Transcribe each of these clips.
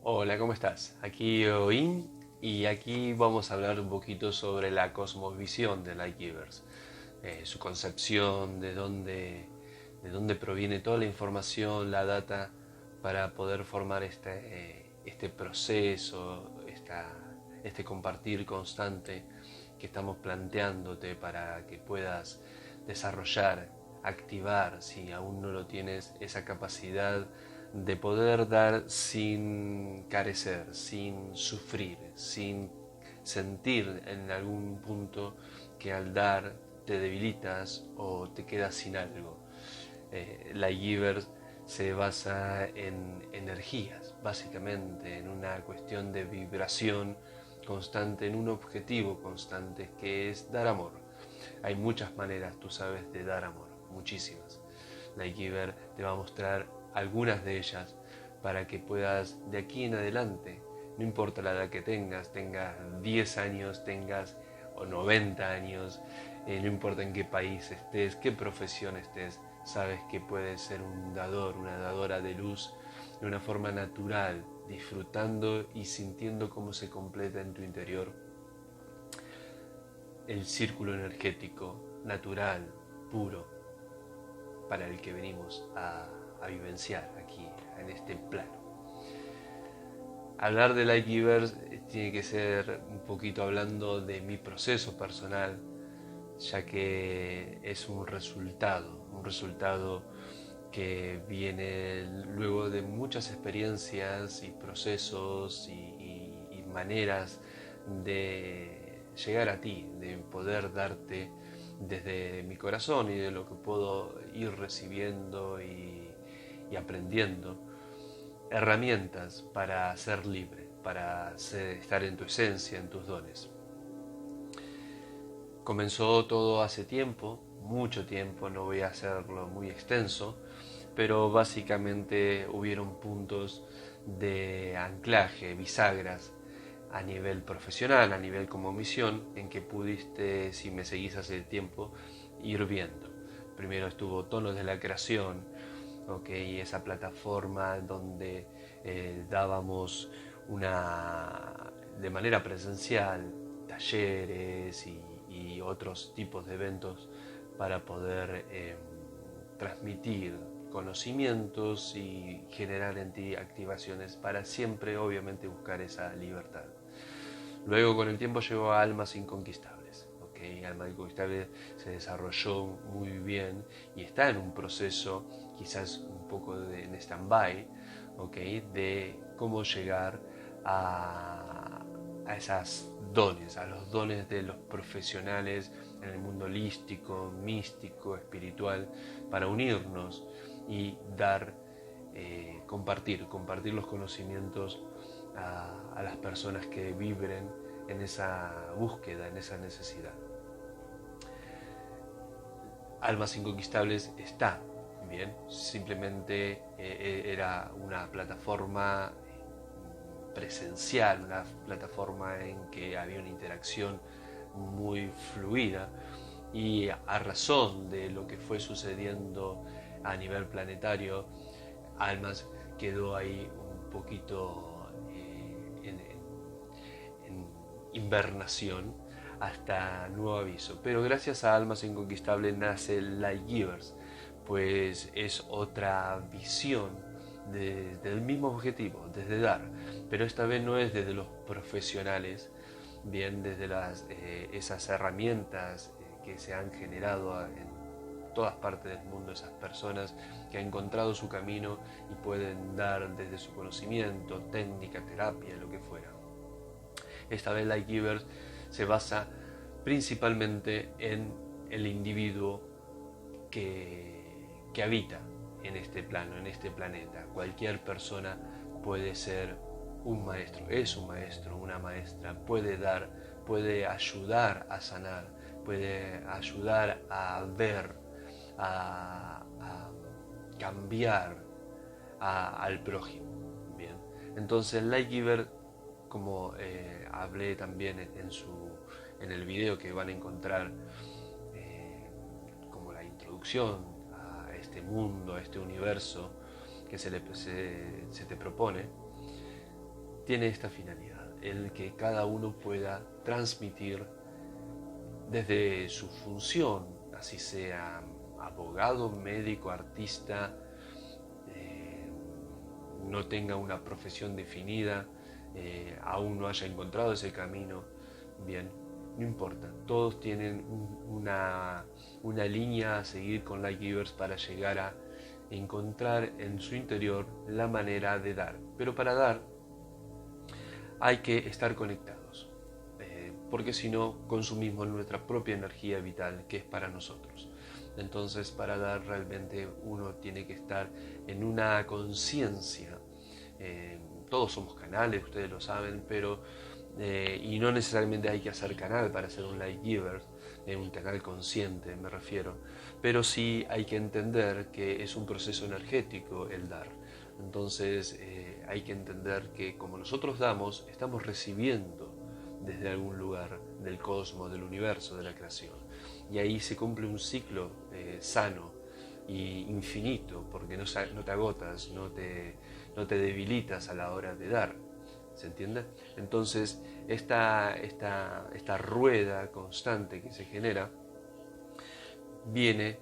Hola, ¿cómo estás? Aquí Oin y aquí vamos a hablar un poquito sobre la cosmovisión de Lightgivers, su concepción, de dónde proviene toda la información, la data para poder formar este proceso, este compartir constante que estamos planteándote para que puedas desarrollar, activar, si aún no lo tienes, esa capacidad de poder dar sin carecer, sin sufrir, sin sentir en algún punto que al dar te debilitas o te quedas sin algo. La Givers se basa en energías, básicamente en una cuestión de vibración constante, en un objetivo constante que es dar amor. Hay muchas maneras, tú sabes, de dar amor, muchísimas. La Giver te va a mostrar algunas de ellas para que puedas de aquí en adelante, no importa la edad que tengas 10 años, tengas o 90 años, no importa en qué país estés, qué profesión estés, sabes que puedes ser un dador, una dadora de luz de una forma natural, disfrutando y sintiendo cómo se completa en tu interior el círculo energético natural, puro, para el que venimos a vivenciar aquí, en este plano. Hablar de Lightgivers tiene que ser un poquito hablando de mi proceso personal, ya que es un resultado que viene luego de muchas experiencias y procesos y maneras de llegar a ti, de poder darte desde mi corazón y de lo que puedo ir recibiendo y aprendiendo herramientas para ser libre, para estar en tu esencia, en tus dones. Comenzó todo hace tiempo, mucho tiempo, no voy a hacerlo muy extenso, pero básicamente hubieron puntos de anclaje, bisagras, a nivel profesional, a nivel como misión, en que pudiste, si me seguís hace tiempo, ir viendo. Primero estuvo Tonos de la Creación, ¿okay? Esa plataforma donde dábamos de manera presencial talleres y otros tipos de eventos para poder transmitir conocimientos y generar en ti activaciones para siempre obviamente buscar esa libertad. Luego con el tiempo llegó a Almas Inconquistables. Almas Inconquistables se desarrolló muy bien y está en un proceso quizás un poco en stand-by, de cómo llegar a esas dones, a los dones de los profesionales en el mundo holístico, místico, espiritual, para unirnos y dar, compartir los conocimientos a las personas que vibren en esa búsqueda, en esa necesidad. Almas Inconquistables está bien, simplemente era una plataforma presencial, una plataforma en que había una interacción muy fluida y a razón de lo que fue sucediendo a nivel planetario, Almas quedó ahí un poquito en invernación hasta nuevo aviso. Pero gracias a Almas Inconquistables nace Lightgivers, pues es otra visión del mismo objetivo, desde dar, pero esta vez no es desde los profesionales, bien desde esas herramientas que se han generado en todas partes del mundo, esas personas que han encontrado su camino y pueden dar desde su conocimiento, técnica, terapia, lo que fuera. Esta vez Lightgivers se basa principalmente en el individuo que habita en este plano, en este planeta. Cualquier persona puede ser un maestro, es un maestro, una maestra, puede dar, puede ayudar a sanar, puede ayudar a ver, a cambiar al prójimo. Bien. Entonces Lightgiver, como hablé también en el video que van a encontrar como la introducción a este mundo, a este universo que se te propone, tiene esta finalidad, el que cada uno pueda transmitir desde su función, así sea abogado, médico, artista, no tenga una profesión definida, aún no haya encontrado ese camino, bien, no importa, todos tienen una línea a seguir con Lightgivers para llegar a encontrar en su interior la manera de dar. Pero para dar hay que estar conectados, porque si no consumimos nuestra propia energía vital que es para nosotros. Entonces, para dar realmente uno tiene que estar en una conciencia. Todos somos canales, ustedes lo saben, pero y no necesariamente hay que hacer canal para ser un Lightgiver, un canal consciente me refiero, pero sí hay que entender que es un proceso energético el dar. Entonces hay que entender que como nosotros damos, estamos recibiendo desde algún lugar del cosmos, del universo, de la creación. Y ahí se cumple un ciclo sano y infinito, porque no te agotas, no te debilitas a la hora de dar. ¿Se entiende? Entonces, esta rueda constante que se genera viene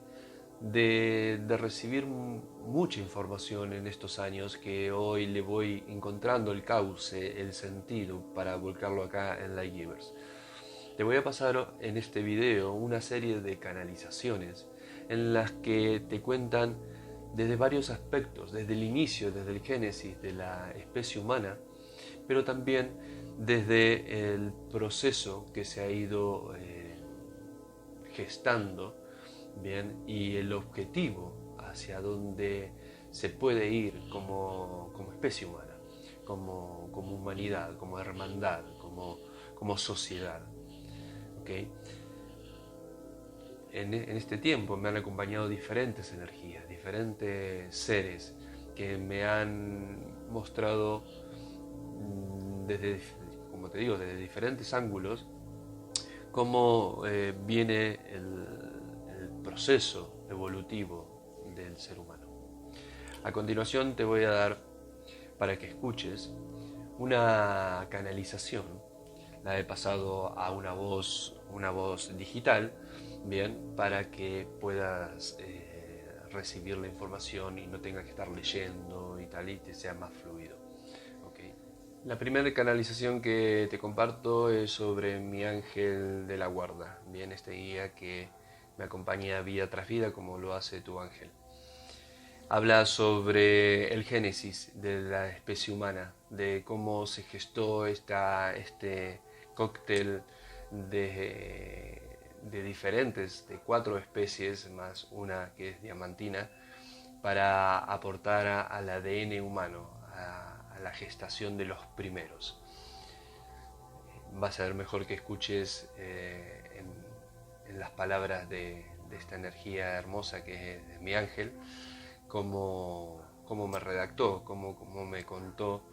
de recibir mucha información en estos años que hoy le voy encontrando el cauce, el sentido para volcarlo acá en Lightgivers. Te voy a pasar en este video una serie de canalizaciones en las que te cuentan desde varios aspectos, desde el inicio, desde el génesis de la especie humana, pero también desde el proceso que se ha ido gestando, bien, y el objetivo hacia donde se puede ir como especie humana, como humanidad, como hermandad, como sociedad. ¿Okay? En este tiempo me han acompañado diferentes energías, diferentes seres que me han mostrado desde, como te digo, desde diferentes ángulos cómo viene el proceso evolutivo del ser humano. A continuación te voy a dar, para que escuches, una canalización. La he pasado a una voz digital, bien, para que puedas recibir la información y no tengas que estar leyendo y tal, y te sea más fluido. ¿Okay? La primera canalización que te comparto es sobre mi ángel de la guarda, bien, este guía que me acompaña vida tras vida como lo hace tu ángel. Habla sobre el génesis de la especie humana, de cómo se gestó este cóctel de diferentes, de 4 especies más una que es diamantina, para aportar al ADN humano, a la gestación de los primeros. Va a ser mejor que escuches en las palabras de esta energía hermosa que es mi ángel, cómo me redactó, cómo me contó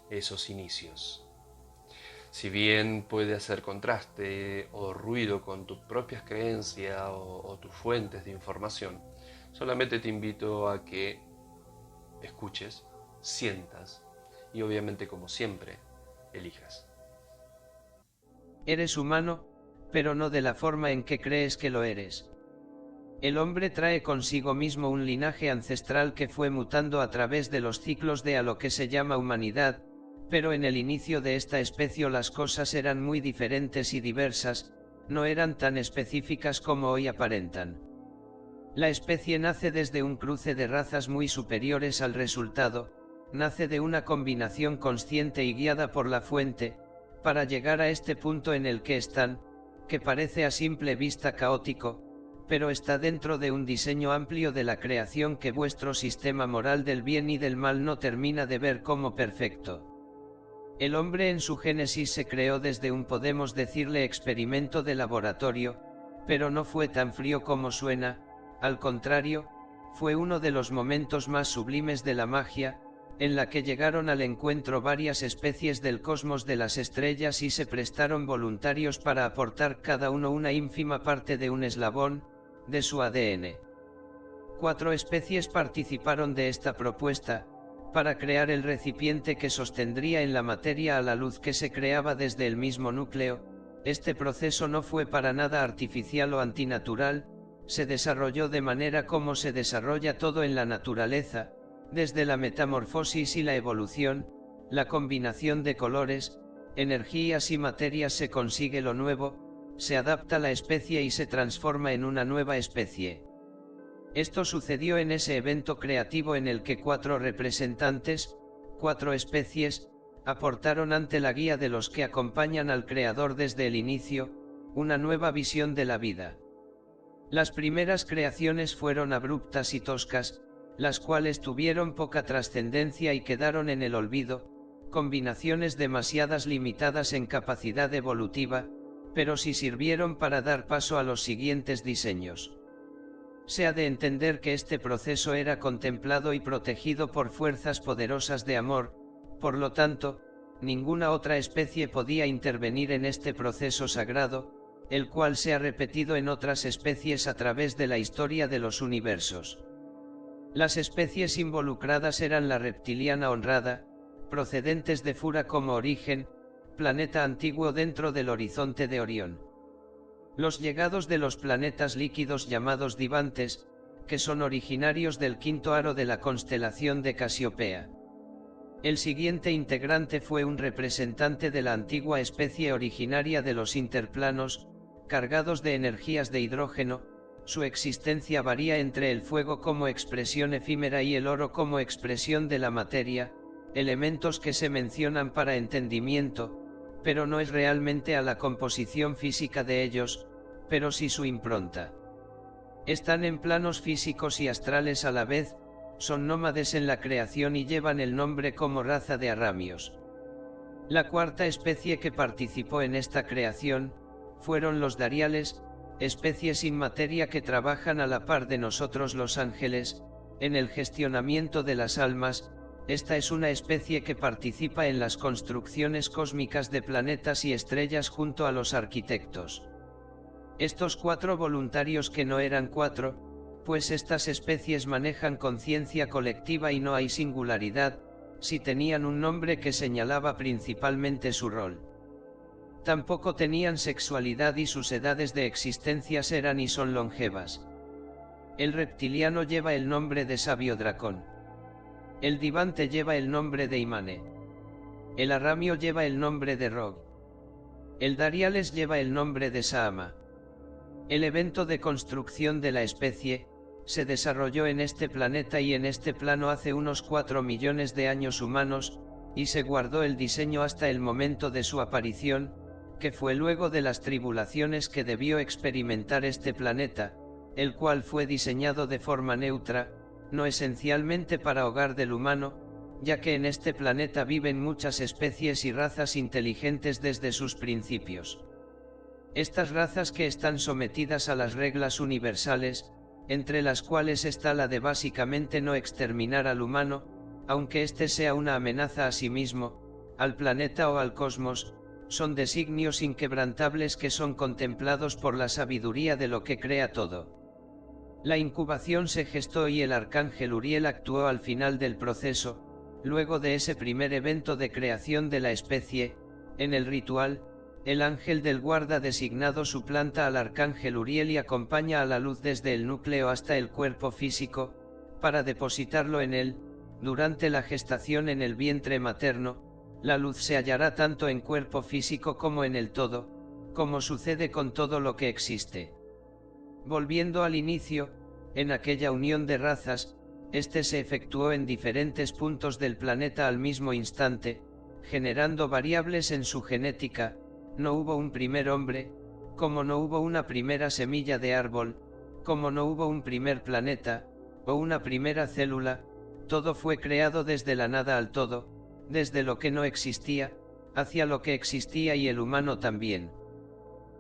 esos inicios. Si bien puede hacer contraste o ruido con tus propias creencias o tus fuentes de información, solamente te invito a que escuches, sientas y obviamente, como siempre, elijas. Eres humano, pero no de la forma en que crees que lo eres. El hombre trae consigo mismo un linaje ancestral que fue mutando a través de los ciclos de a lo que se llama humanidad, pero en el inicio de esta especie las cosas eran muy diferentes y diversas, no eran tan específicas como hoy aparentan. La especie nace desde un cruce de razas muy superiores al resultado, nace de una combinación consciente y guiada por la fuente, para llegar a este punto en el que están, que parece a simple vista caótico, pero está dentro de un diseño amplio de la creación que vuestro sistema moral del bien y del mal no termina de ver como perfecto. El hombre en su génesis se creó desde un, podemos decirle, experimento de laboratorio, pero no fue tan frío como suena, al contrario, fue uno de los momentos más sublimes de la magia, en la que llegaron al encuentro varias especies del cosmos de las estrellas y se prestaron voluntarios para aportar cada uno una ínfima parte de un eslabón, de su ADN. 4 especies participaron de esta propuesta, para crear el recipiente que sostendría en la materia a la luz que se creaba desde el mismo núcleo. Este proceso no fue para nada artificial o antinatural, se desarrolló de manera como se desarrolla todo en la naturaleza, desde la metamorfosis y la evolución, la combinación de colores, energías y materias se consigue lo nuevo, se adapta la especie y se transforma en una nueva especie. Esto sucedió en ese evento creativo en el que 4 representantes, 4 especies, aportaron ante la guía de los que acompañan al creador desde el inicio, una nueva visión de la vida. Las primeras creaciones fueron abruptas y toscas, las cuales tuvieron poca trascendencia y quedaron en el olvido, combinaciones demasiadas limitadas en capacidad evolutiva, pero sí sirvieron para dar paso a los siguientes diseños. Se ha de entender que este proceso era contemplado y protegido por fuerzas poderosas de amor, por lo tanto, ninguna otra especie podía intervenir en este proceso sagrado, el cual se ha repetido en otras especies a través de la historia de los universos. Las especies involucradas eran la reptiliana honrada, procedentes de Fura como origen, planeta antiguo dentro del horizonte de Orión. Los llegados de los planetas líquidos llamados Divantes, que son originarios del quinto aro de la constelación de Casiopea. El siguiente integrante fue un representante de la antigua especie originaria de los interplanos, cargados de energías de hidrógeno. Su existencia varía entre el fuego como expresión efímera y el oro como expresión de la materia, elementos que se mencionan para entendimiento, pero no es realmente a la composición física de ellos, pero sí su impronta. Están en planos físicos y astrales a la vez, son nómades en la creación y llevan el nombre como raza de arramios. La cuarta especie que participó en esta creación, fueron los dariales, especies sin materia que trabajan a la par de nosotros los ángeles, en el gestionamiento de las almas. Esta es una especie que participa en las construcciones cósmicas de planetas y estrellas junto a los arquitectos. Estos 4 voluntarios que no eran 4, pues estas especies manejan conciencia colectiva y no hay singularidad, si tenían un nombre que señalaba principalmente su rol. Tampoco tenían sexualidad y sus edades de existencias eran y son longevas. El reptiliano lleva el nombre de Sabio Dracón. El Divante lleva el nombre de Imane. El Arramio lleva el nombre de Rog. El Dariales lleva el nombre de Saama. El evento de construcción de la especie, se desarrolló en este planeta y en este plano hace unos 4 millones de años humanos, y se guardó el diseño hasta el momento de su aparición, que fue luego de las tribulaciones que debió experimentar este planeta, el cual fue diseñado de forma neutra, no esencialmente para hogar del humano, ya que en este planeta viven muchas especies y razas inteligentes desde sus principios. Estas razas que están sometidas a las reglas universales, entre las cuales está la de básicamente no exterminar al humano, aunque éste sea una amenaza a sí mismo, al planeta o al cosmos, son designios inquebrantables que son contemplados por la sabiduría de lo que crea todo. La incubación se gestó y el arcángel Uriel actuó al final del proceso, luego de ese primer evento de creación de la especie. En el ritual, el ángel del guarda designado suplanta al arcángel Uriel y acompaña a la luz desde el núcleo hasta el cuerpo físico, para depositarlo en él. Durante la gestación en el vientre materno, la luz se hallará tanto en cuerpo físico como en el todo, como sucede con todo lo que existe. Volviendo al inicio, en aquella unión de razas, este se efectuó en diferentes puntos del planeta al mismo instante, generando variables en su genética. No hubo un primer hombre, como no hubo una primera semilla de árbol, como no hubo un primer planeta, o una primera célula. Todo fue creado desde la nada al todo, desde lo que no existía, hacia lo que existía y el humano también.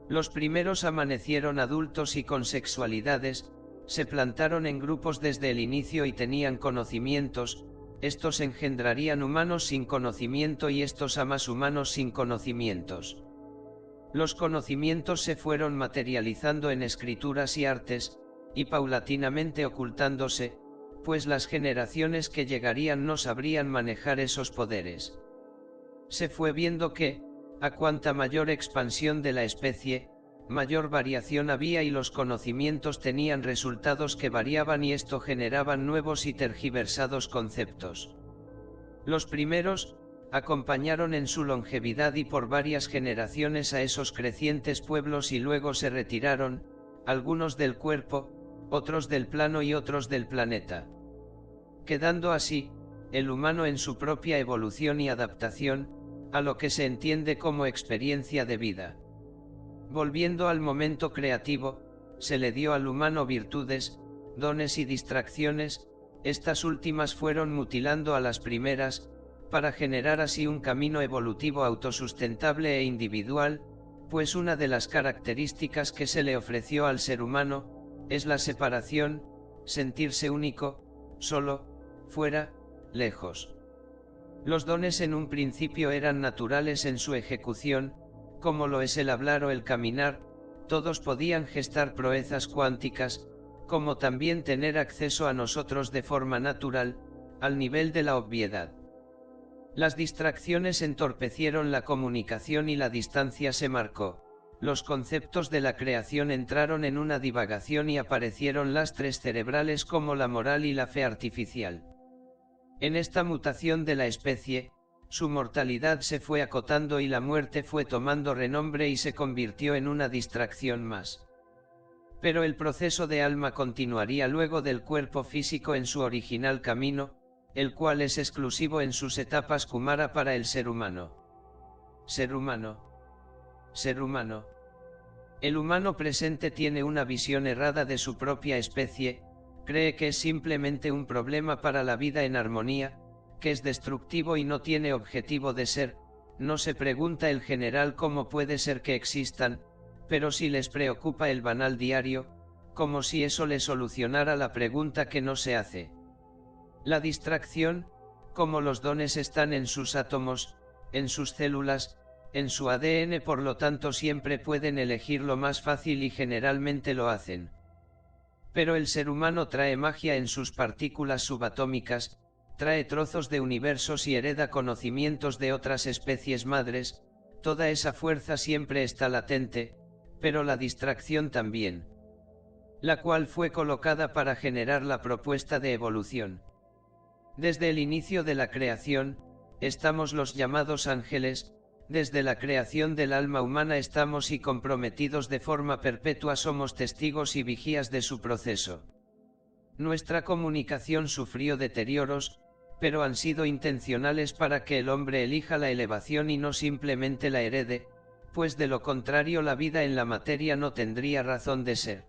Los primeros amanecieron adultos y con sexualidades, se plantaron en grupos desde el inicio y tenían conocimientos. Estos engendrarían humanos sin conocimiento y estos a más humanos sin conocimientos. Los conocimientos se fueron materializando en escrituras y artes, y paulatinamente ocultándose, pues las generaciones que llegarían no sabrían manejar esos poderes. Se fue viendo que, a cuanta mayor expansión de la especie, mayor variación había y los conocimientos tenían resultados que variaban y esto generaban nuevos y tergiversados conceptos. Los primeros, acompañaron en su longevidad y por varias generaciones a esos crecientes pueblos y luego se retiraron, algunos del cuerpo, otros del plano y otros del planeta. Quedando así, el humano en su propia evolución y adaptación, a lo que se entiende como experiencia de vida. Volviendo al momento creativo, se le dio al humano virtudes, dones y distracciones, estas últimas fueron mutilando a las primeras, para generar así un camino evolutivo autosustentable e individual, pues una de las características que se le ofreció al ser humano, es la separación, sentirse único, solo, fuera, lejos. Los dones en un principio eran naturales en su ejecución, como lo es el hablar o el caminar, todos podían gestar proezas cuánticas, como también tener acceso a nosotros de forma natural, al nivel de la obviedad. Las distracciones entorpecieron la comunicación y la distancia se marcó. Los conceptos de la creación entraron en una divagación y aparecieron lastres cerebrales como la moral y la fe artificial. En esta mutación de la especie, su mortalidad se fue acotando y la muerte fue tomando renombre y se convirtió en una distracción más. Pero el proceso de alma continuaría luego del cuerpo físico en su original camino, el cual es exclusivo en sus etapas Kumara para el ser humano. Ser humano. Ser humano. El humano presente tiene una visión errada de su propia especie, cree que es simplemente un problema para la vida en armonía, que es destructivo y no tiene objetivo de ser, no se pregunta el general cómo puede ser que existan, pero sí les preocupa el banal diario, como si eso le solucionara la pregunta que no se hace. La distracción, como los dones están en sus átomos, en sus células, en su ADN, por lo tanto siempre pueden elegir lo más fácil y generalmente lo hacen. Pero el ser humano trae magia en sus partículas subatómicas, trae trozos de universos y hereda conocimientos de otras especies madres, toda esa fuerza siempre está latente, pero la distracción también. La cual fue colocada para generar la propuesta de evolución. Desde el inicio de la creación, estamos los llamados ángeles, desde la creación del alma humana estamos y comprometidos de forma perpetua somos testigos y vigías de su proceso. Nuestra comunicación sufrió deterioros, pero han sido intencionales para que el hombre elija la elevación y no simplemente la herede, pues de lo contrario la vida en la materia no tendría razón de ser.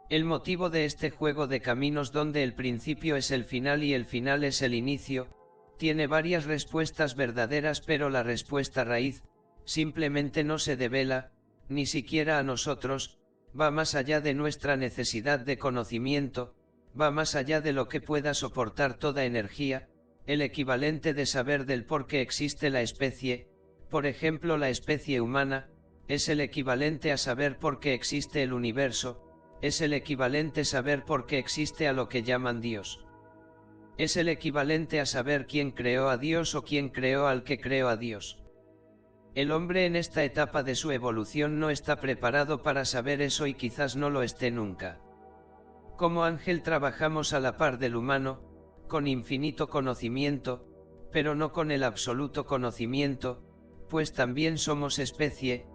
El motivo de este juego de caminos donde el principio es el final y el final es el inicio, tiene varias respuestas verdaderas pero la respuesta raíz, simplemente no se devela, ni siquiera a nosotros, va más allá de nuestra necesidad de conocimiento, va más allá de lo que pueda soportar toda energía, el equivalente de saber del por qué existe la especie, por ejemplo la especie humana, es el equivalente a saber por qué existe el universo, es el equivalente saber por qué existe a lo que llaman Dios. Es el equivalente a saber quién creó a Dios o quién creó al que creó a Dios. El hombre en esta etapa de su evolución no está preparado para saber eso y quizás no lo esté nunca. Como ángel trabajamos a la par del humano, con infinito conocimiento, pero no con el absoluto conocimiento, pues también somos especie,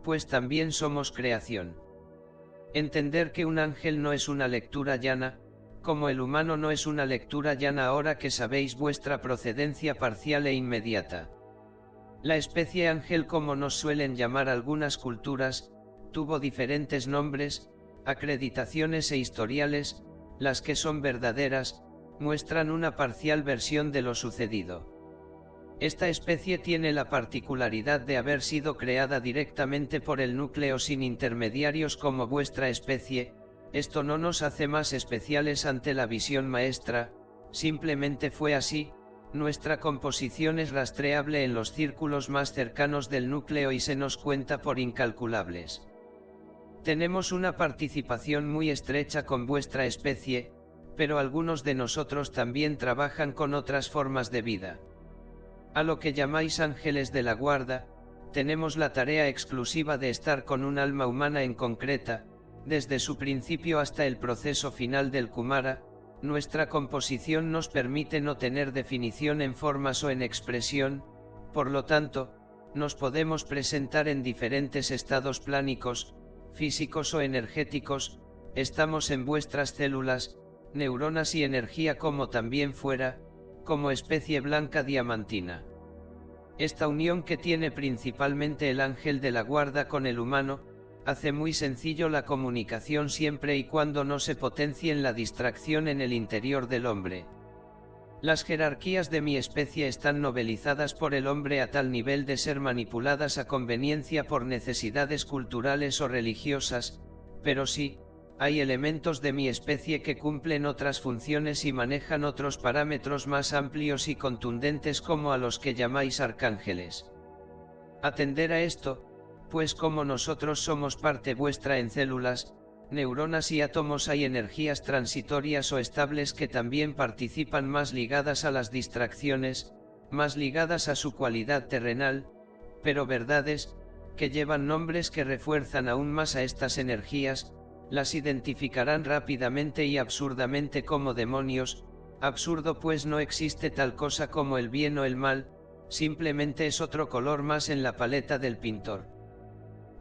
pues también somos creación. Entender que un ángel no es una lectura llana, como el humano no es una lectura llana ahora que sabéis vuestra procedencia parcial e inmediata. La especie ángel, como nos suelen llamar algunas culturas, tuvo diferentes nombres, acreditaciones e historiales, las que son verdaderas, muestran una parcial versión de lo sucedido. Esta especie tiene la particularidad de haber sido creada directamente por el núcleo sin intermediarios como vuestra especie, esto no nos hace más especiales ante la visión maestra, simplemente fue así, nuestra composición es rastreable en los círculos más cercanos del núcleo y se nos cuenta por incalculables. Tenemos una participación muy estrecha con vuestra especie, pero algunos de nosotros también trabajan con otras formas de vida. A lo que llamáis ángeles de la guarda, tenemos la tarea exclusiva de estar con un alma humana en concreta, desde su principio hasta el proceso final del Kumara. Nuestra composición nos permite no tener definición en formas o en expresión, por lo tanto, nos podemos presentar en diferentes estados plánicos, físicos o energéticos. Estamos en vuestras células, neuronas y energía como también fuera, como especie blanca diamantina. Esta unión que tiene principalmente el ángel de la guarda con el humano, hace muy sencillo la comunicación siempre y cuando no se potencien la distracción en el interior del hombre. Las jerarquías de mi especie están novelizadas por el hombre a tal nivel de ser manipuladas a conveniencia por necesidades culturales o religiosas, pero sí, hay elementos de mi especie que cumplen otras funciones y manejan otros parámetros más amplios y contundentes como a los que llamáis arcángeles. Atender a esto, pues como nosotros somos parte vuestra en células, neuronas y átomos, hay energías transitorias o estables que también participan, más ligadas a las distracciones, más ligadas a su cualidad terrenal, pero verdades, que llevan nombres que refuerzan aún más a estas energías. Las identificarán rápidamente y absurdamente como demonios. Absurdo pues no existe tal cosa como el bien o el mal, simplemente es otro color más en la paleta del pintor.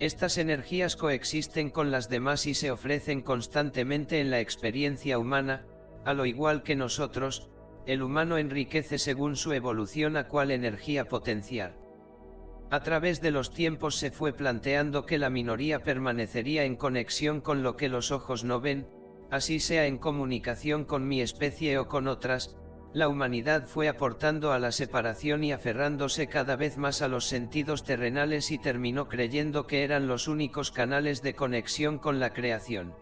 Estas energías coexisten con las demás y se ofrecen constantemente en la experiencia humana, a lo igual que nosotros. El humano enriquece según su evolución a cuál energía potenciar. A través de los tiempos se fue planteando que la minoría permanecería en conexión con lo que los ojos no ven, así sea en comunicación con mi especie o con otras. La humanidad fue aportando a la separación y aferrándose cada vez más a los sentidos terrenales y terminó creyendo que eran los únicos canales de conexión con la creación.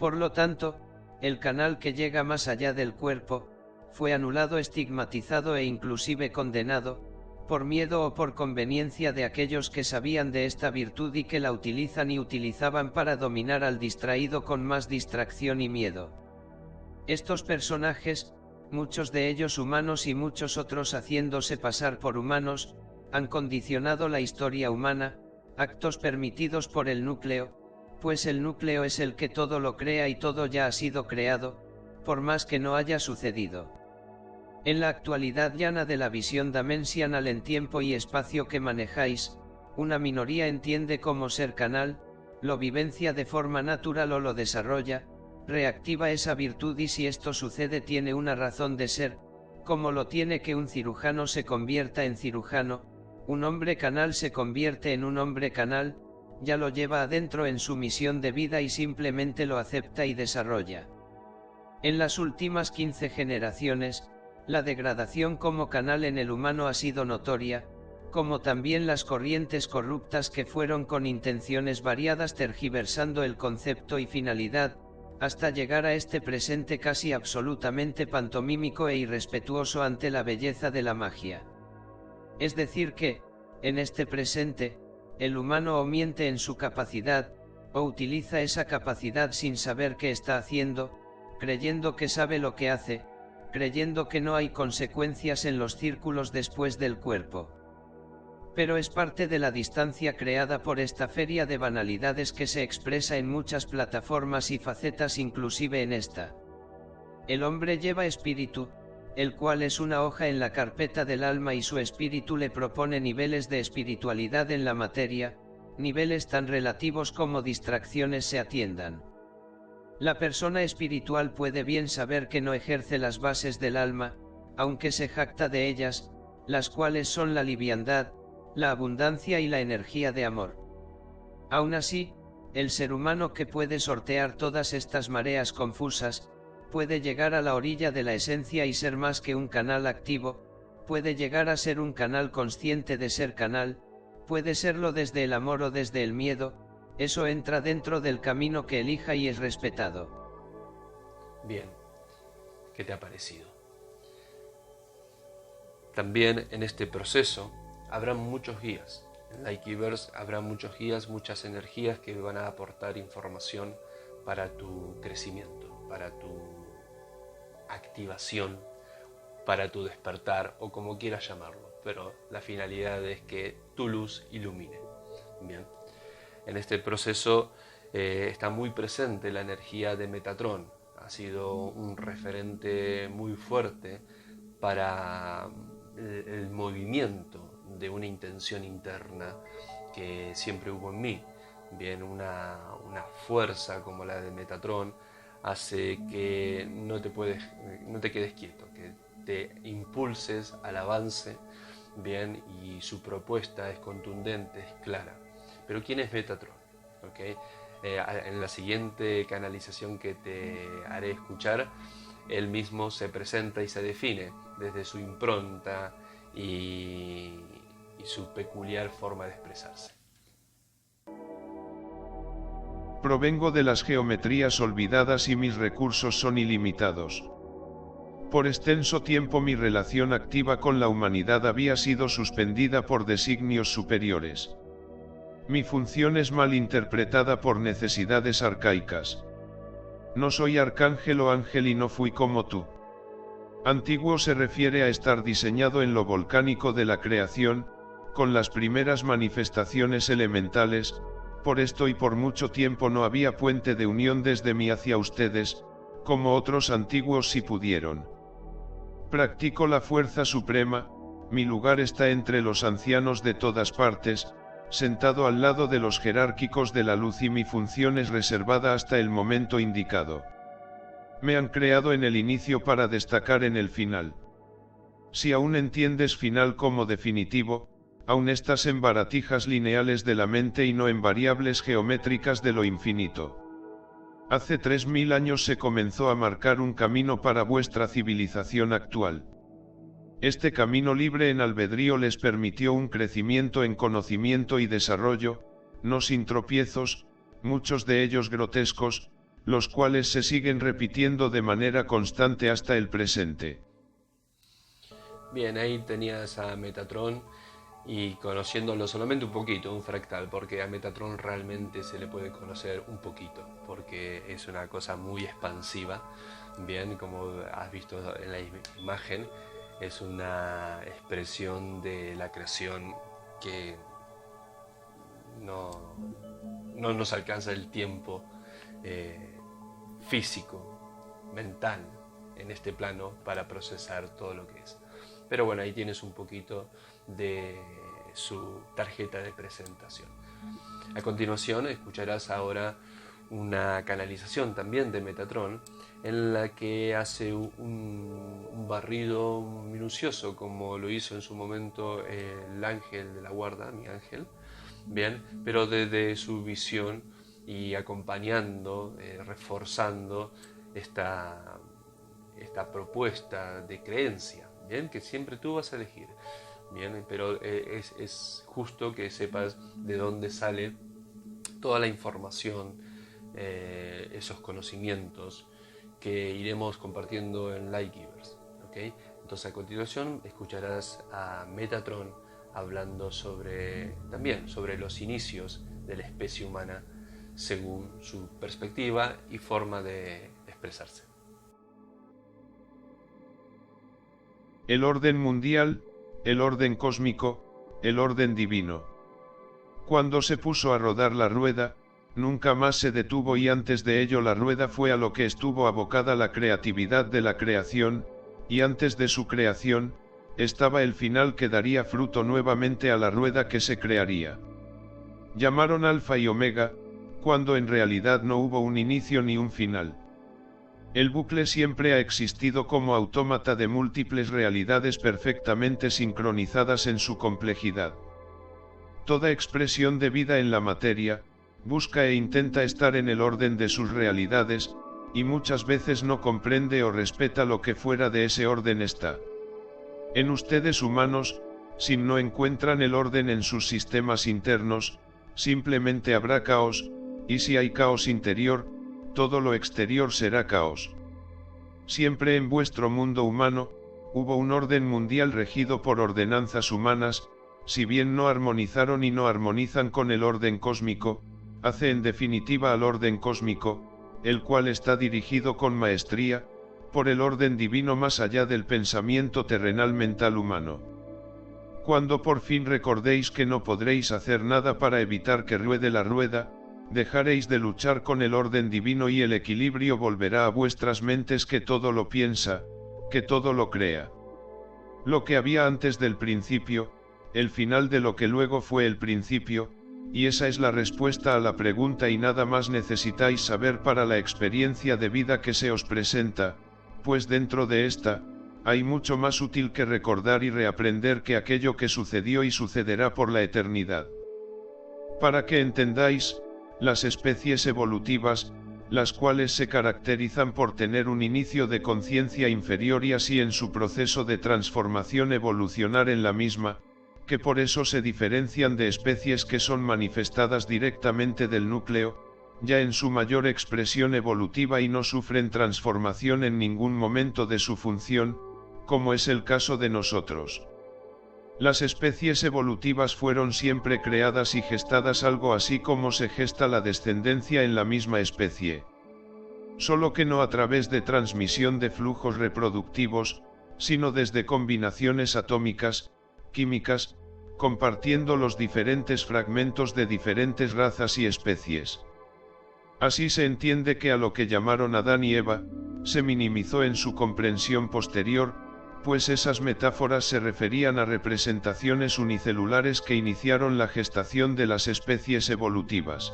Por lo tanto, el canal que llega más allá del cuerpo, fue anulado, estigmatizado e inclusive condenado, por miedo o por conveniencia de aquellos que sabían de esta virtud y que la utilizan y utilizaban para dominar al distraído con más distracción y miedo. Estos personajes, muchos de ellos humanos y muchos otros haciéndose pasar por humanos, han condicionado la historia humana, actos permitidos por el núcleo, pues el núcleo es el que todo lo crea y todo ya ha sido creado, por más que no haya sucedido. En la actualidad llana de la visión dimensional en tiempo y espacio que manejáis, una minoría entiende como ser canal, lo vivencia de forma natural o lo desarrolla, reactiva esa virtud, y si esto sucede tiene una razón de ser, como lo tiene que un cirujano se convierta en cirujano, un hombre canal se convierte en un hombre canal, ya lo lleva adentro en su misión de vida y simplemente lo acepta y desarrolla. En las últimas 15 generaciones, la degradación como canal en el humano ha sido notoria, como también las corrientes corruptas que fueron con intenciones variadas tergiversando el concepto y finalidad, hasta llegar a este presente casi absolutamente pantomímico e irrespetuoso ante la belleza de la magia. Es decir que, en este presente, el humano o miente en su capacidad, o utiliza esa capacidad sin saber qué está haciendo, creyendo que sabe lo que hace, creyendo que no hay consecuencias en los círculos después del cuerpo. Pero es parte de la distancia creada por esta feria de banalidades que se expresa en muchas plataformas y facetas, inclusive en esta. El hombre lleva espíritu, el cual es una hoja en la carpeta del alma, y su espíritu le propone niveles de espiritualidad en la materia, niveles tan relativos como distracciones se atiendan. La persona espiritual puede bien saber que no ejerce las bases del alma, aunque se jacta de ellas, las cuales son la liviandad, la abundancia y la energía de amor. Aún así, el ser humano que puede sortear todas estas mareas confusas, puede llegar a la orilla de la esencia y ser más que un canal activo, puede llegar a ser un canal consciente de ser canal, puede serlo desde el amor o desde el miedo. Eso entra dentro del camino que elija y es respetado. Bien, ¿qué te ha parecido? También en este proceso habrá muchos guías. En Likiverse habrá muchos guías, muchas energías que van a aportar información para tu crecimiento, para tu activación para tu despertar, o como quieras llamarlo, pero la finalidad es que tu luz ilumine. Bien, en este proceso está muy presente la energía de Metatron. Ha sido un referente muy fuerte para el movimiento de una intención interna que siempre hubo en mí. Bien, una fuerza como la de Metatron hace que no te quedes quieto, que te impulses al avance, bien, y su propuesta es contundente, es clara. Pero ¿quién es Metatron? ¿Okay? En la siguiente canalización que te haré escuchar, él mismo se presenta y se define desde su impronta y su peculiar forma de expresarse. Provengo de las geometrías olvidadas y mis recursos son ilimitados. Por extenso tiempo mi relación activa con la humanidad había sido suspendida por designios superiores. Mi función es mal interpretada por necesidades arcaicas. No soy arcángel o ángel y no fui como tú. Antiguo se refiere a estar diseñado en lo volcánico de la creación, con las primeras manifestaciones elementales. Por esto y por mucho tiempo no había puente de unión desde mí hacia ustedes, como otros antiguos sí pudieron. Practico la fuerza suprema, mi lugar está entre los ancianos de todas partes, sentado al lado de los jerárquicos de la luz y mi función es reservada hasta el momento indicado. Me han creado en el inicio para destacar en el final. Si aún entiendes final como definitivo, aún estás en baratijas lineales de la mente y no en variables geométricas de lo infinito. Hace 3000 años se comenzó a marcar un camino para vuestra civilización actual. Este camino libre en albedrío les permitió un crecimiento en conocimiento y desarrollo, no sin tropiezos, muchos de ellos grotescos, los cuales se siguen repitiendo de manera constante hasta el presente. Bien, ahí tenías a Metatron y conociéndolo solamente un poquito, un fractal, porque a Metatron realmente se le puede conocer un poquito, porque es una cosa muy expansiva. Bien, como has visto en la imagen, es una expresión de la creación que no nos alcanza el tiempo físico, mental, en este plano para procesar todo lo que es. Pero bueno, ahí tienes un poquito de su tarjeta de presentación. A continuación escucharás ahora una canalización también de Metatron, en la que hace un barrido minucioso, como lo hizo en su momento el ángel de la guarda, mi ángel, bien, pero desde su visión y acompañando, reforzando esta propuesta de creencia, bien, que siempre tú vas a elegir, bien, pero es justo que sepas de dónde sale toda la información, esos conocimientos que iremos compartiendo en Lightgivers, ¿okay? Entonces a continuación escucharás a Metatron hablando también sobre los inicios de la especie humana según su perspectiva y forma de expresarse. El orden mundial, el orden cósmico, el orden divino. Cuando se puso a rodar la rueda, nunca más se detuvo y antes de ello la rueda fue a lo que estuvo abocada la creatividad de la creación, y antes de su creación, estaba el final que daría fruto nuevamente a la rueda que se crearía. Llamaron Alfa y Omega, cuando en realidad no hubo un inicio ni un final. El bucle siempre ha existido como autómata de múltiples realidades perfectamente sincronizadas en su complejidad. Toda expresión de vida en la materia, busca e intenta estar en el orden de sus realidades, y muchas veces no comprende o respeta lo que fuera de ese orden está. En ustedes humanos, si no encuentran el orden en sus sistemas internos, simplemente habrá caos, y si hay caos interior, todo lo exterior será caos. Siempre en vuestro mundo humano, hubo un orden mundial regido por ordenanzas humanas, si bien no armonizaron y no armonizan con el orden cósmico, hace en definitiva al orden cósmico, el cual está dirigido con maestría, por el orden divino más allá del pensamiento terrenal mental humano. Cuando por fin recordéis que no podréis hacer nada para evitar que ruede la rueda, dejaréis de luchar con el orden divino y el equilibrio volverá a vuestras mentes, que todo lo piensa, que todo lo crea. Lo que había antes del principio, el final de lo que luego fue el principio, y esa es la respuesta a la pregunta, y nada más necesitáis saber para la experiencia de vida que se os presenta, pues dentro de esta, hay mucho más útil que recordar y reaprender que aquello que sucedió y sucederá por la eternidad. Para que entendáis, las especies evolutivas, las cuales se caracterizan por tener un inicio de conciencia inferior y así en su proceso de transformación evolucionar en la misma, que por eso se diferencian de especies que son manifestadas directamente del núcleo, ya en su mayor expresión evolutiva y no sufren transformación en ningún momento de su función, como es el caso de nosotros. Las especies evolutivas fueron siempre creadas y gestadas algo así como se gesta la descendencia en la misma especie. Solo que no a través de transmisión de flujos reproductivos, sino desde combinaciones atómicas, químicas, compartiendo los diferentes fragmentos de diferentes razas y especies. Así se entiende que a lo que llamaron Adán y Eva, se minimizó en su comprensión posterior, pues esas metáforas se referían a representaciones unicelulares que iniciaron la gestación de las especies evolutivas.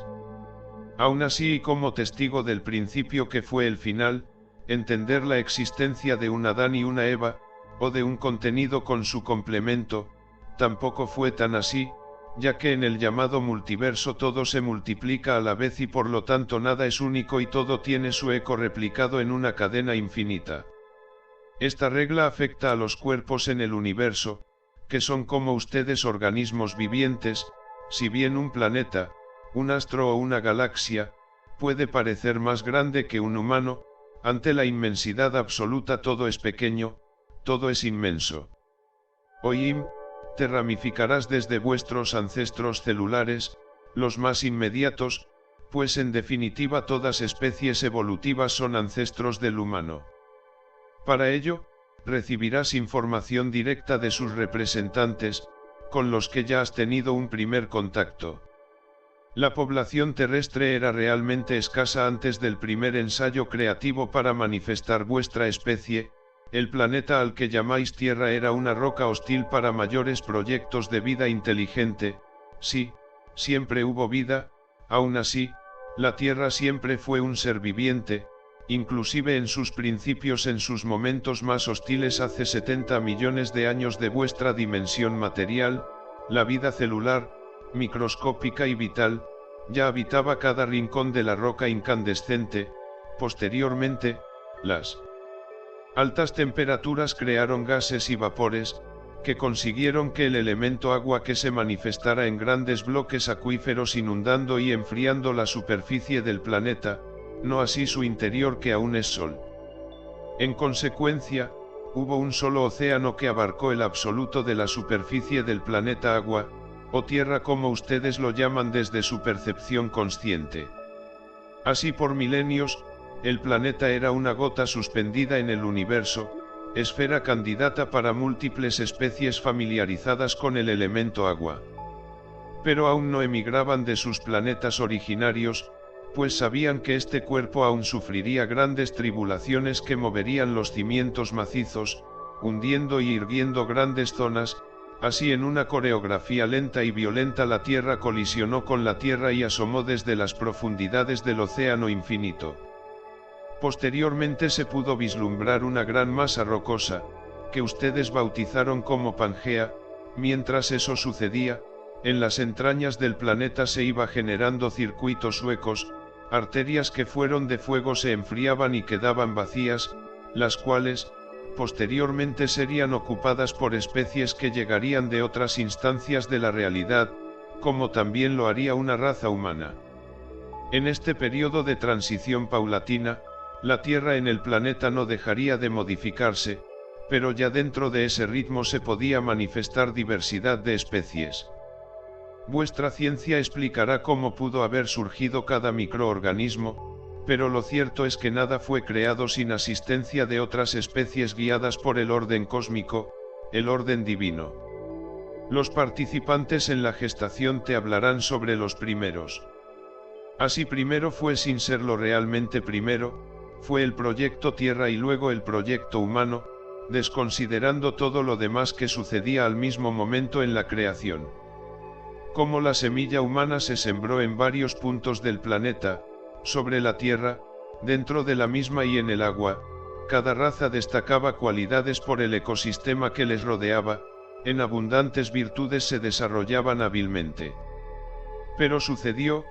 Aún así, y como testigo del principio que fue el final, entender la existencia de un Adán y una Eva, o de un contenido con su complemento, tampoco fue tan así, ya que en el llamado multiverso todo se multiplica a la vez y por lo tanto nada es único y todo tiene su eco replicado en una cadena infinita. Esta regla afecta a los cuerpos en el universo, que son como ustedes organismos vivientes. Si bien un planeta, un astro o una galaxia, puede parecer más grande que un humano, ante la inmensidad absoluta todo es pequeño, todo es inmenso. Oim, te ramificarás desde vuestros ancestros celulares, los más inmediatos, pues en definitiva todas especies evolutivas son ancestros del humano. Para ello, recibirás información directa de sus representantes, con los que ya has tenido un primer contacto. La población terrestre era realmente escasa antes del primer ensayo creativo para manifestar vuestra especie. El planeta al que llamáis Tierra era una roca hostil para mayores proyectos de vida inteligente. Sí, siempre hubo vida, aún así, la Tierra siempre fue un ser viviente, inclusive en sus principios, en sus momentos más hostiles hace 70 millones de años de vuestra dimensión material, la vida celular, microscópica y vital, ya habitaba cada rincón de la roca incandescente. Posteriormente, las altas temperaturas crearon gases y vapores, que consiguieron que el elemento agua que se manifestara en grandes bloques acuíferos inundando y enfriando la superficie del planeta, no así su interior que aún es sol. En consecuencia, hubo un solo océano que abarcó el absoluto de la superficie del planeta agua, o tierra como ustedes lo llaman desde su percepción consciente. Así por milenios, el planeta era una gota suspendida en el universo, esfera candidata para múltiples especies familiarizadas con el elemento agua. Pero aún no emigraban de sus planetas originarios, pues sabían que este cuerpo aún sufriría grandes tribulaciones que moverían los cimientos macizos, hundiendo y irguiendo grandes zonas. Así en una coreografía lenta y violenta la Tierra colisionó con la Tierra y asomó desde las profundidades del océano infinito. Posteriormente se pudo vislumbrar una gran masa rocosa, que ustedes bautizaron como Pangea. Mientras eso sucedía, en las entrañas del planeta se iba generando circuitos huecos, arterias que fueron de fuego se enfriaban y quedaban vacías, las cuales, posteriormente serían ocupadas por especies que llegarían de otras instancias de la realidad, como también lo haría una raza humana. En este periodo de transición paulatina, la Tierra en el planeta no dejaría de modificarse, pero ya dentro de ese ritmo se podía manifestar diversidad de especies. Vuestra ciencia explicará cómo pudo haber surgido cada microorganismo, pero lo cierto es que nada fue creado sin asistencia de otras especies guiadas por el orden cósmico, el orden divino. Los participantes en la gestación te hablarán sobre los primeros. Así primero fue sin serlo realmente primero, fue el proyecto Tierra y luego el proyecto humano, desconsiderando todo lo demás que sucedía al mismo momento en la creación. Como la semilla humana se sembró en varios puntos del planeta, sobre la Tierra, dentro de la misma y en el agua, cada raza destacaba cualidades por el ecosistema que les rodeaba, en abundantes virtudes se desarrollaban hábilmente. Pero sucedió,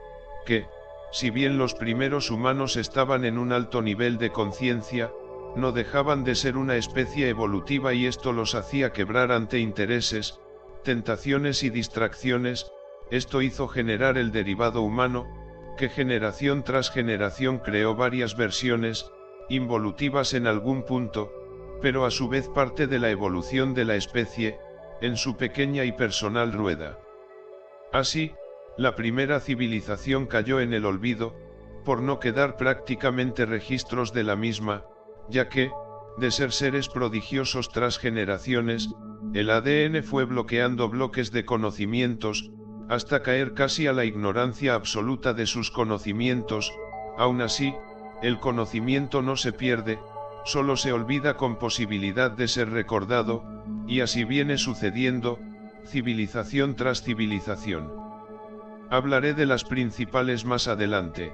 que, si bien los primeros humanos estaban en un alto nivel de conciencia, no dejaban de ser una especie evolutiva y esto los hacía quebrar ante intereses, tentaciones y distracciones. Esto hizo generar el derivado humano, que generación tras generación creó varias versiones, involutivas en algún punto, pero a su vez parte de la evolución de la especie, en su pequeña y personal rueda. Así, la primera civilización cayó en el olvido, por no quedar prácticamente registros de la misma, ya que, de ser seres prodigiosos tras generaciones, el ADN fue bloqueando bloques de conocimientos, hasta caer casi a la ignorancia absoluta de sus conocimientos. Aún así, el conocimiento no se pierde, solo se olvida con posibilidad de ser recordado, y así viene sucediendo, civilización tras civilización. Hablaré de las principales más adelante.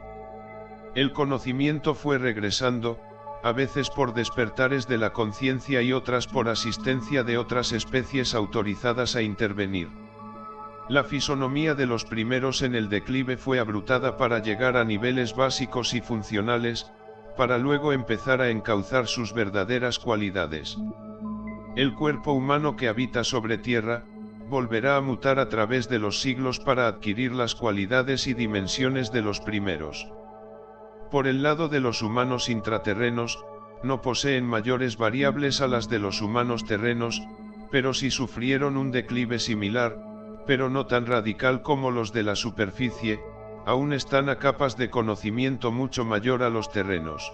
El conocimiento fue regresando, a veces por despertares de la conciencia y otras por asistencia de otras especies autorizadas a intervenir. La fisonomía de los primeros en el declive fue abrutada para llegar a niveles básicos y funcionales, para luego empezar a encauzar sus verdaderas cualidades. El cuerpo humano que habita sobre tierra, volverá a mutar a través de los siglos para adquirir las cualidades y dimensiones de los primeros. Por el lado de los humanos intraterrenos, no poseen mayores variables a las de los humanos terrenos, pero sí sufrieron un declive similar, pero no tan radical como los de la superficie, aún están a capas de conocimiento mucho mayor a los terrenos.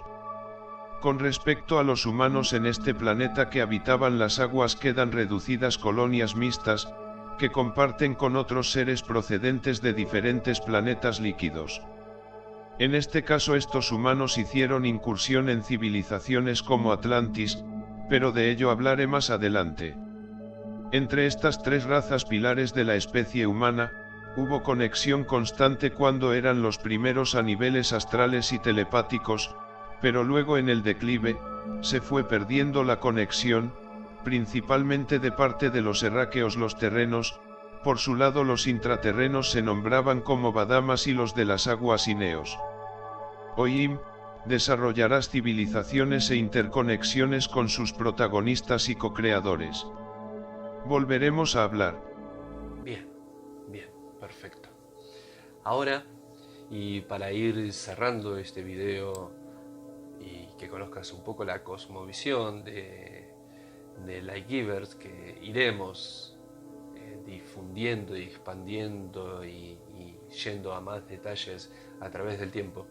Con respecto a los humanos en este planeta que habitaban las aguas quedan reducidas colonias mixtas, que comparten con otros seres procedentes de diferentes planetas líquidos. En este caso estos humanos hicieron incursión en civilizaciones como Atlantis, pero de ello hablaré más adelante. Entre estas tres razas pilares de la especie humana, hubo conexión constante cuando eran los primeros a niveles astrales y telepáticos, pero luego en el declive, se fue perdiendo la conexión, principalmente de parte de los erráqueos. Los terrenos, por su lado los intraterrenos se nombraban como Badamas y los de las aguas Ineos. Oim, desarrollarás civilizaciones e interconexiones con sus protagonistas y co-creadores. Volveremos a hablar. Bien, perfecto. Ahora, y para ir cerrando este video y que conozcas un poco la cosmovisión de Lightgivers, que iremos difundiendo y expandiendo y yendo a más detalles a través del tiempo.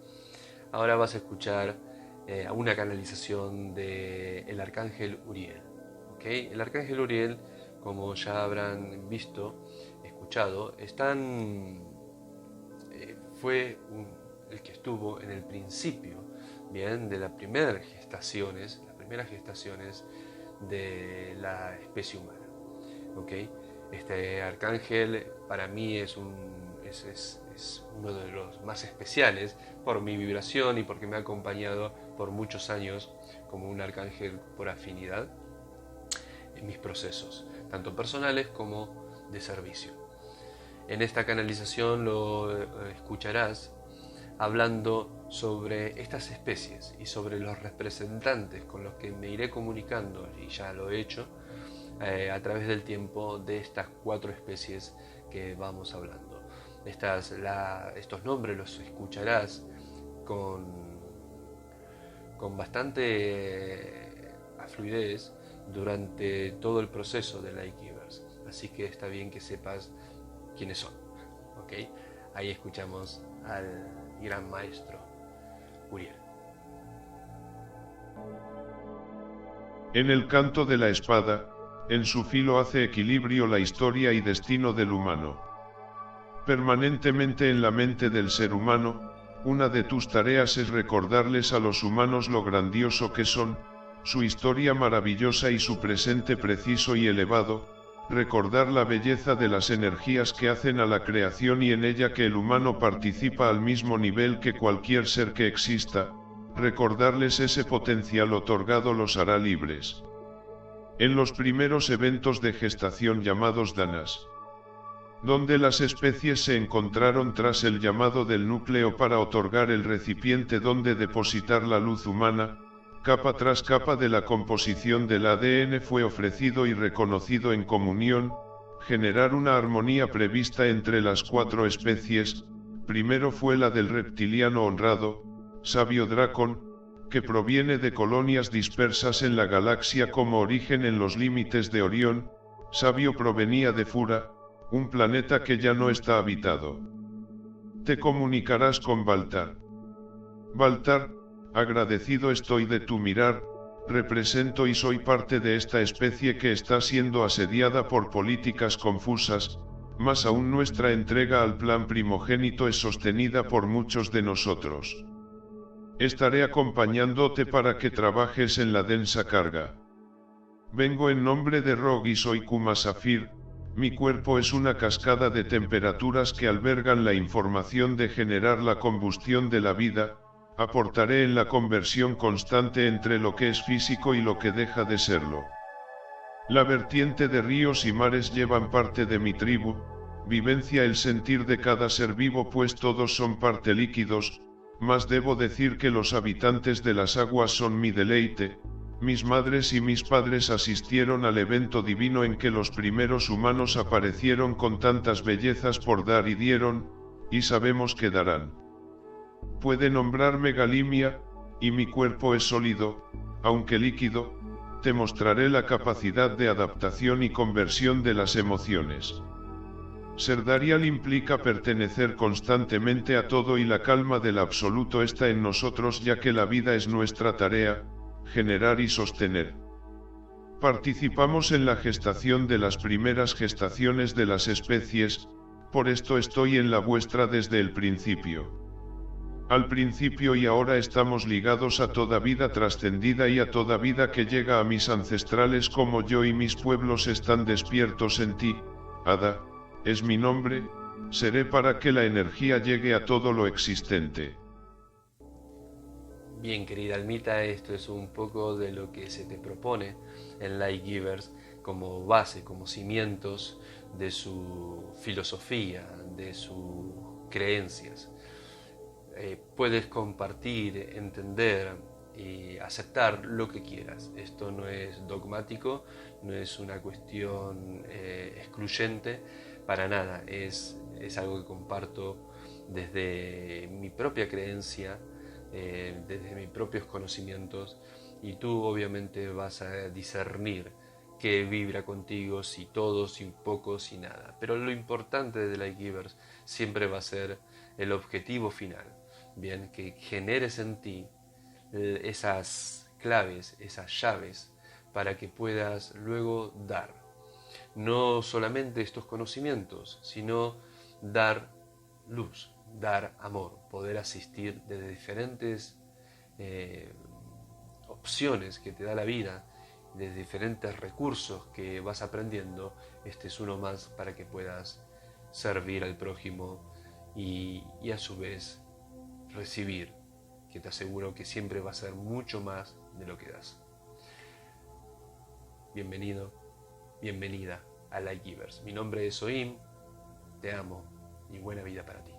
Ahora vas a escuchar una canalización del Arcángel Uriel. ¿Okay? El Arcángel Uriel, como ya habrán visto, escuchado, fue el que estuvo en el principio, bien, de las primeras gestaciones de la especie humana. ¿Okay? Este arcángel para mí es uno de los más especiales por mi vibración y porque me ha acompañado por muchos años como un arcángel por afinidad en mis procesos, tanto personales como de servicio. En esta canalización lo escucharás hablando sobre estas especies y sobre los representantes con los que me iré comunicando, y ya lo he hecho, a través del tiempo de estas 4 especies que vamos hablando. Estos nombres los escucharás con bastante fluidez durante todo el proceso de Lightgivers, así que está bien que sepas quiénes son. ¿Okay? Ahí escuchamos al gran maestro Uriel. En el canto de la espada, en su filo hace equilibrio la historia y destino del humano. Permanentemente en la mente del ser humano, una de tus tareas es recordarles a los humanos lo grandioso que son, su historia maravillosa y su presente preciso y elevado, recordar la belleza de las energías que hacen a la creación y en ella que el humano participa al mismo nivel que cualquier ser que exista, recordarles ese potencial otorgado los hará libres. En los primeros eventos de gestación llamados danas, donde las especies se encontraron tras el llamado del núcleo para otorgar el recipiente donde depositar la luz humana, capa tras capa de la composición del ADN fue ofrecido y reconocido en comunión, generar una armonía prevista entre las 4 especies. Primero fue la del reptiliano honrado, sabio Dracon, que proviene de colonias dispersas en la galaxia como origen en los límites de Orión. Sabio provenía de Fura, un planeta que ya no está habitado. Te comunicarás con Baltar. Baltar, agradecido estoy de tu mirar, represento y soy parte de esta especie que está siendo asediada por políticas confusas, más aún nuestra entrega al plan primogénito es sostenida por muchos de nosotros. Estaré acompañándote para que trabajes en la densa carga. Vengo en nombre de Rog y soy Kuma Safir. Mi cuerpo es una cascada de temperaturas que albergan la información de generar la combustión de la vida. Aportaré en la conversión constante entre lo que es físico y lo que deja de serlo. La vertiente de ríos y mares llevan parte de mi tribu, vivencia el sentir de cada ser vivo pues todos son parte líquidos, mas debo decir que los habitantes de las aguas son mi deleite. Mis madres y mis padres asistieron al evento divino en que los primeros humanos aparecieron con tantas bellezas por dar y dieron, y sabemos que darán. Puede nombrarme Galimia, y mi cuerpo es sólido, aunque líquido, te mostraré la capacidad de adaptación y conversión de las emociones. Ser Darial implica pertenecer constantemente a todo y la calma del absoluto está en nosotros ya que la vida es nuestra tarea, generar y sostener. Participamos en la gestación de las primeras gestaciones de las especies, por esto estoy en la vuestra desde el principio. Al principio y ahora estamos ligados a toda vida trascendida y a toda vida que llega a mis ancestrales como yo y mis pueblos están despiertos en ti, Ada, es mi nombre, seré para que la energía llegue a todo lo existente. Bien, querida Almita, esto es un poco de lo que se te propone en Light Givers como base, como cimientos de su filosofía, de sus creencias. Puedes compartir, entender y aceptar lo que quieras. Esto no es dogmático, no es una cuestión excluyente para nada. Es algo que comparto desde mi propia creencia, desde mis propios conocimientos, y tú obviamente vas a discernir qué vibra contigo, si todo, si poco, si nada. Pero lo importante de Light Givers siempre va a ser el objetivo final. Bien, que generes en ti esas claves, esas llaves, para que puedas luego dar. No solamente estos conocimientos, sino dar luz, dar amor, poder asistir desde diferentes opciones que te da la vida, desde diferentes recursos que vas aprendiendo. Este es uno más para que puedas servir al prójimo y a su vez recibir, que te aseguro que siempre va a ser mucho más de lo que das. Bienvenido, bienvenida a Light Givers. Mi nombre es Soim, te amo y buena vida para ti.